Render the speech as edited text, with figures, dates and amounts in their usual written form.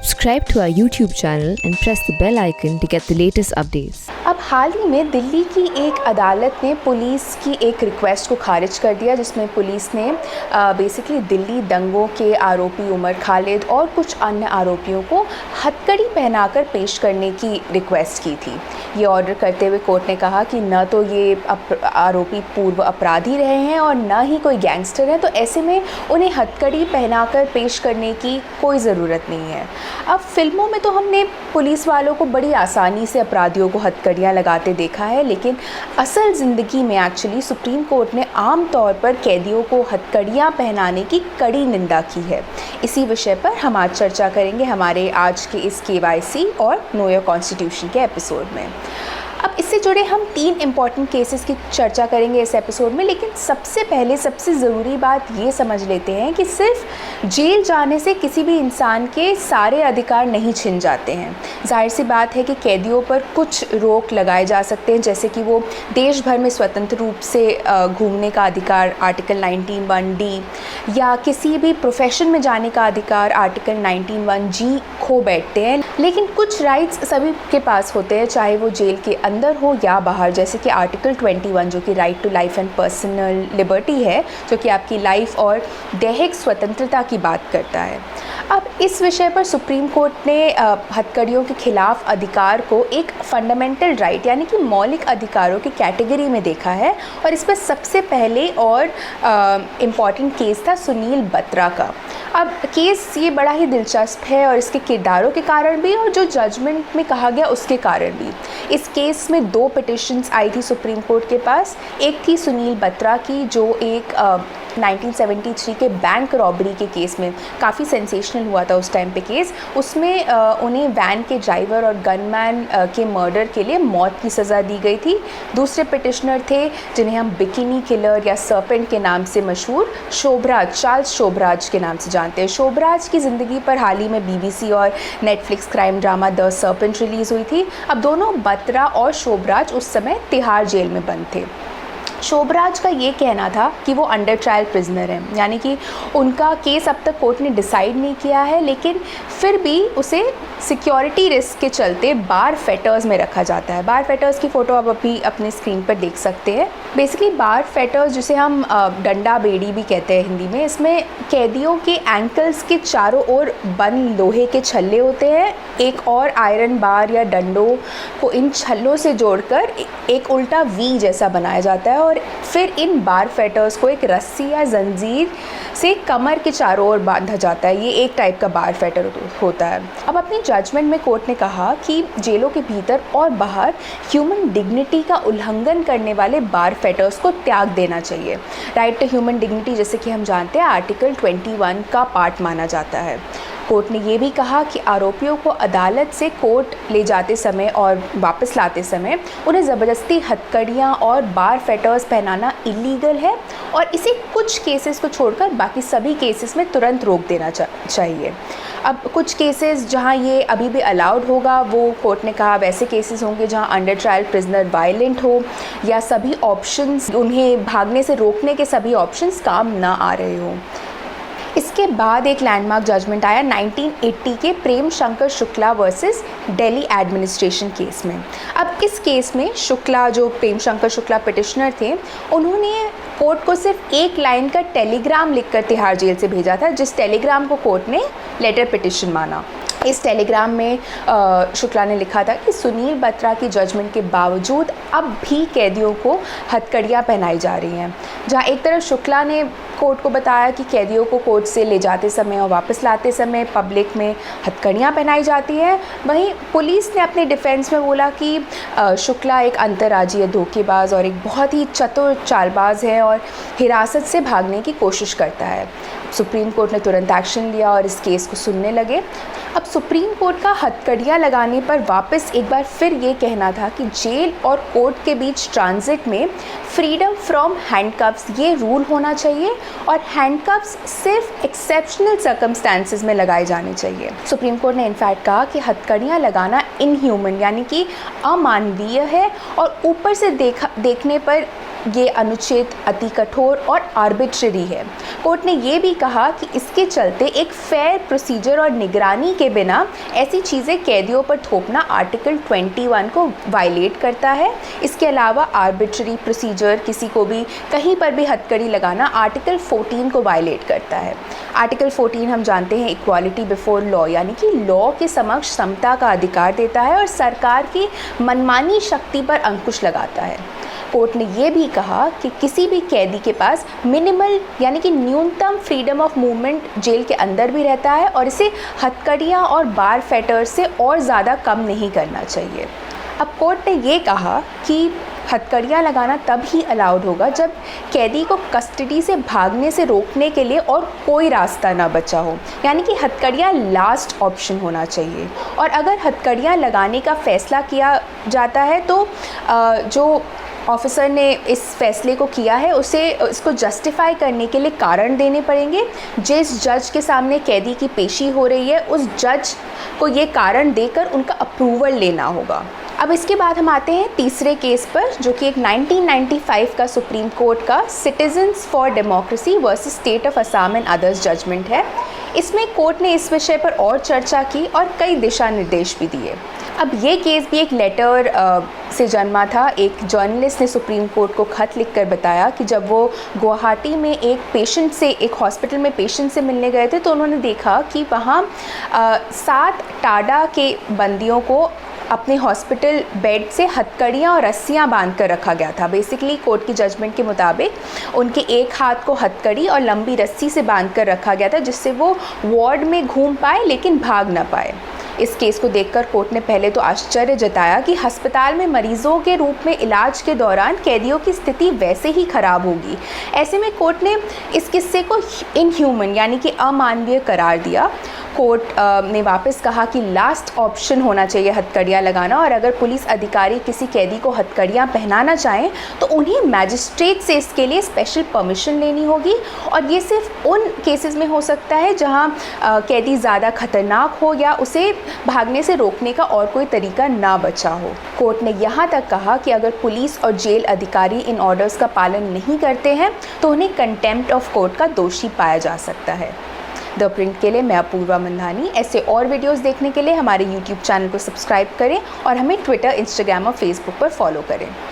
Subscribe to our YouTube channel and press the bell icon to get the latest updates. अब हाल ही में दिल्ली की एक अदालत ने पुलिस की एक रिक्वेस्ट को खारिज कर दिया, जिसमें पुलिस ने बेसिकली दिल्ली दंगों के आरोपी उमर खालिद और कुछ अन्य आरोपियों को हथकड़ी पहनाकर पेश करने की रिक्वेस्ट की थी। ये ऑर्डर करते हुए कोर्ट ने कहा कि न तो ये आरोपी पूर्व अपराधी रहे हैं और न ही कोई गैंगस्टर है, तो ऐसे में उन्हें हथकड़ी पहनाकर पेश करने की कोई ज़रूरत नहीं है। अब फिल्मों में तो हमने पुलिस वालों को बड़ी आसानी से अपराधियों को हथकड़ियाँ लगाते देखा है, लेकिन असल ज़िंदगी में एक्चुअली सुप्रीम कोर्ट ने आम तौर पर कैदियों को हथकड़ियाँ पहनाने की कड़ी निंदा की है। इसी विषय पर हम आज चर्चा करेंगे हमारे आज के इस KYC और नो योर कॉन्स्टिट्यूशन के एपिसोड में। अब इससे जुड़े हम 3 इम्पॉर्टेंट केसेस की चर्चा करेंगे इस एपिसोड में, लेकिन सबसे पहले सबसे ज़रूरी बात ये समझ लेते हैं कि सिर्फ जेल जाने से किसी भी इंसान के सारे अधिकार नहीं छिन जाते हैं। जाहिर सी बात है कि कैदियों पर कुछ रोक लगाए जा सकते हैं, जैसे कि वो देश भर में स्वतंत्र रूप से घूमने का अधिकार आर्टिकल 19(1)D, या किसी भी प्रोफेशन में जाने का अधिकार आर्टिकल 19(1)G खो बैठते हैं। लेकिन कुछ राइट्स सभी के पास होते हैं, चाहे वो जेल के अंदर हो या बाहर, जैसे कि आर्टिकल 21 जो कि right to life and personal liberty है, जो कि आपकी लाइफ और दैहिक स्वतंत्रता की बात करता है। अब इस विषय पर सुप्रीम कोर्ट ने हथकड़ियों के खिलाफ अधिकार को एक फंडामेंटल राइट यानी कि मौलिक अधिकारों की कैटेगरी में देखा है, और इस पर सबसे पहले और इम्पॉर्टेंट केस था सुनील बत्रा का। अब केस ये बड़ा ही दिलचस्प है, और इसके किरदारों के कारण भी और जो जजमेंट में कहा गया उसके कारण भी। इस केस में 2 पिटिशन्स आई थी सुप्रीम कोर्ट के पास। एक थी सुनील बत्रा की, जो एक 1973 के बैंक रॉबरी के केस में काफ़ी सेंसेशनल हुआ था उस टाइम पे केस। उसमें उन्हें वैन के ड्राइवर और गनमैन के मर्डर के लिए मौत की सज़ा दी गई थी। दूसरे पिटिशनर थे जिन्हें हम बिकिनी किलर या सर्पेंट के नाम से मशहूर शोभराज, चार्ल्स शोभराज के नाम से जानते हैं। शोभराज की ज़िंदगी पर हाल ही में BBC और Netflix crime drama the serpent release हुई थी। अब दोनों बत्रा और शोभराज उस समय तिहाड़ जेल में बंद थे। शोभराज का ये कहना था कि वो अंडर ट्रायल प्रिजनर हैं, यानी कि उनका केस अब तक कोर्ट ने डिसाइड नहीं किया है, लेकिन फिर भी उसे सिक्योरिटी रिस्क के चलते बार फेटर्स में रखा जाता है। बार फेटर्स की फ़ोटो आप अभी अपने स्क्रीन पर देख सकते हैं। बेसिकली बार फेटर्स, जिसे हम डंडा बेड़ी भी कहते हैं हिंदी में, इसमें कैदियों के एंकल्स के चारों ओर बंद लोहे के छल्ले होते हैं। एक और आयरन बार या डंडों को इन छल्लों से जोड़कर एक उल्टा V जैसा बनाया जाता है, और फिर इन बार फेटर्स को एक रस्सी या जंजीर से कमर के चारों ओर बांधा जाता है। ये एक टाइप का बार फेटर होता है। अब अपनी जजमेंट में कोर्ट ने कहा कि जेलों के भीतर और बाहर ह्यूमन डिग्निटी का उल्लंघन करने वाले बार फेटर्स को त्याग देना चाहिए। राइट टू ह्यूमन डिग्निटी, जैसे कि हम जानते हैं, आर्टिकल 21 का पार्ट माना जाता है। कोर्ट ने ये भी कहा कि आरोपियों को अदालत से कोर्ट ले जाते समय और वापस लाते समय उन्हें ज़बरदस्ती हथकड़ियाँ और बार फेटर्स पहनाना इलीगल है, और इसे कुछ केसेस को छोड़कर बाकी सभी केसेस में तुरंत रोक देना चाहिए। अब कुछ केसेस जहाँ ये अभी भी अलाउड होगा, वो कोर्ट ने कहा वैसे केसेस होंगे जहाँ अंडर ट्रायल प्रिजनर वायलेंट हो, या सभी ऑप्शंस, उन्हें भागने से रोकने के सभी ऑप्शंस काम ना आ रहे हों। इसके बाद एक लैंडमार्क जजमेंट आया 1980 के Prem Shankar Shukla versus Delhi administration case में। अब इस केस में शुक्ला, जो प्रेम शंकर शुक्ला पिटिशनर थे, उन्होंने कोर्ट को सिर्फ एक लाइन का टेलीग्राम लिखकर तिहाड़ जेल से भेजा था, जिस टेलीग्राम को कोर्ट ने लेटर पिटिशन माना। इस टेलीग्राम में शुक्ला ने लिखा था कि सुनील बत्रा की जजमेंट के बावजूद अब भी कैदियों को हथकड़ियाँ पहनाई जा रही हैं। जहाँ एक तरफ शुक्ला ने कोर्ट को बताया कि कैदियों को कोर्ट से ले जाते समय और वापस लाते समय पब्लिक में हथकड़ियाँ पहनाई जाती हैं, वहीं पुलिस ने अपने डिफेंस में बोला कि शुक्ला एक अंतर्राज्यीय धोखेबाज और एक बहुत ही चतुर चालबाज है और हिरासत से भागने की कोशिश करता है। सुप्रीम कोर्ट ने तुरंत एक्शन लिया और इस केस को सुनने लगे। अब सुप्रीम कोर्ट का हथकड़ियाँ लगाने पर वापस एक बार फिर ये कहना था कि जेल और कोर्ट के बीच ट्रांजिट में फ्रीडम फ्रॉम हैंडकफ्स ये रूल होना चाहिए, और हैंडकफ्स सिर्फ एक्सेप्शनल सर्कमस्टांसेस में लगाए जाने चाहिए। सुप्रीम कोर्ट ने इनफैक्ट कहा कि हथकड़ियाँ लगाना इनह्यूमन यानी कि अमानवीय है, और ऊपर से देखने पर ये अनुच्छेद अति कठोर और आर्बिट्ररी है। कोर्ट ने ये भी कहा कि इसके चलते एक फेयर प्रोसीजर और निगरानी के बिना ऐसी चीज़ें कैदियों पर थोपना आर्टिकल 21 को वायलेट करता है। इसके अलावा आर्बिट्ररी प्रोसीजर, किसी को भी कहीं पर भी हथकड़ी लगाना, आर्टिकल 14 को वायलेट करता है। आर्टिकल 14 हम जानते हैं इक्वालिटी बिफोर लॉ, यानी कि लॉ के समक्ष समता का अधिकार देता है और सरकार की मनमानी शक्ति पर अंकुश लगाता है। कोर्ट ने ये भी कहा कि किसी भी कैदी के पास मिनिमल यानी कि न्यूनतम फ्रीडम ऑफ मूवमेंट जेल के अंदर भी रहता है और इसे हथकड़ियाँ और बार फेटर्स से और ज़्यादा कम नहीं करना चाहिए। अब कोर्ट ने ये कहा कि हथकड़ियाँ लगाना तब ही अलाउड होगा जब कैदी को कस्टडी से भागने से रोकने के लिए और कोई रास्ता ना बचा हो, यानी कि हथकड़ियाँ लास्ट ऑप्शन होना चाहिए। और अगर हथकड़ियाँ लगाने का फ़ैसला किया जाता है तो जो ऑफिसर ने इस फैसले को किया है उसे इसको जस्टिफाई करने के लिए कारण देने पड़ेंगे। जिस जज के सामने कैदी की पेशी हो रही है उस जज को ये कारण देकर उनका अप्रूवल लेना होगा। अब इसके बाद हम आते हैं तीसरे केस पर, जो कि एक 1995 का सुप्रीम कोर्ट का citizens for democracy versus state of Assam and others judgment है। इसमें कोर्ट ने इस विषय पर और चर्चा की और कई दिशा निर्देश भी दिए। अब ये केस भी एक लेटर से जन्मा था। एक जर्नलिस्ट ने सुप्रीम कोर्ट को खत लिखकर बताया कि जब वो गुवाहाटी में एक हॉस्पिटल में पेशेंट से मिलने गए थे तो उन्होंने देखा कि वहाँ 7 टाडा के बंदियों को अपने हॉस्पिटल बेड से हथकड़ियाँ और रस्सियाँ बांध कर रखा गया था। बेसिकली कोर्ट की जजमेंट के मुताबिक उनके एक हाथ को हथकड़ी और लंबी रस्सी से बांध कर रखा गया था जिससे वो वार्ड में घूम पाए लेकिन भाग ना पाए। इस केस को देखकर कोर्ट ने पहले तो आश्चर्य जताया कि अस्पताल में मरीजों के रूप में इलाज के दौरान कैदियों की स्थिति वैसे ही खराब होगी। ऐसे में कोर्ट ने इस किस्से को इनह्यूमन यानी कि अमानवीय करार दिया। कोर्ट ने वापस कहा कि लास्ट ऑप्शन होना चाहिए हथकड़ियाँ लगाना, और अगर पुलिस अधिकारी किसी कैदी को हथकड़ियाँ पहनाना चाहें तो उन्हें मैजिस्ट्रेट से इसके लिए स्पेशल परमिशन लेनी होगी, और ये सिर्फ उन केसेस में हो सकता है जहां कैदी ज़्यादा खतरनाक हो या उसे भागने से रोकने का और कोई तरीका ना बचा हो। कोर्ट ने यहाँ तक कहा कि अगर पुलिस और जेल अधिकारी इन ऑर्डर्स का पालन नहीं करते हैं तो उन्हें कंटेम्प्ट ऑफ कोर्ट का दोषी पाया जा सकता है। द प्रिंट के लिए मैं अपूर्वा मंधानी। ऐसे और वीडियोस देखने के लिए हमारे YouTube चैनल को सब्सक्राइब करें और हमें ट्विटर, इंस्टाग्राम और फेसबुक पर फॉलो करें।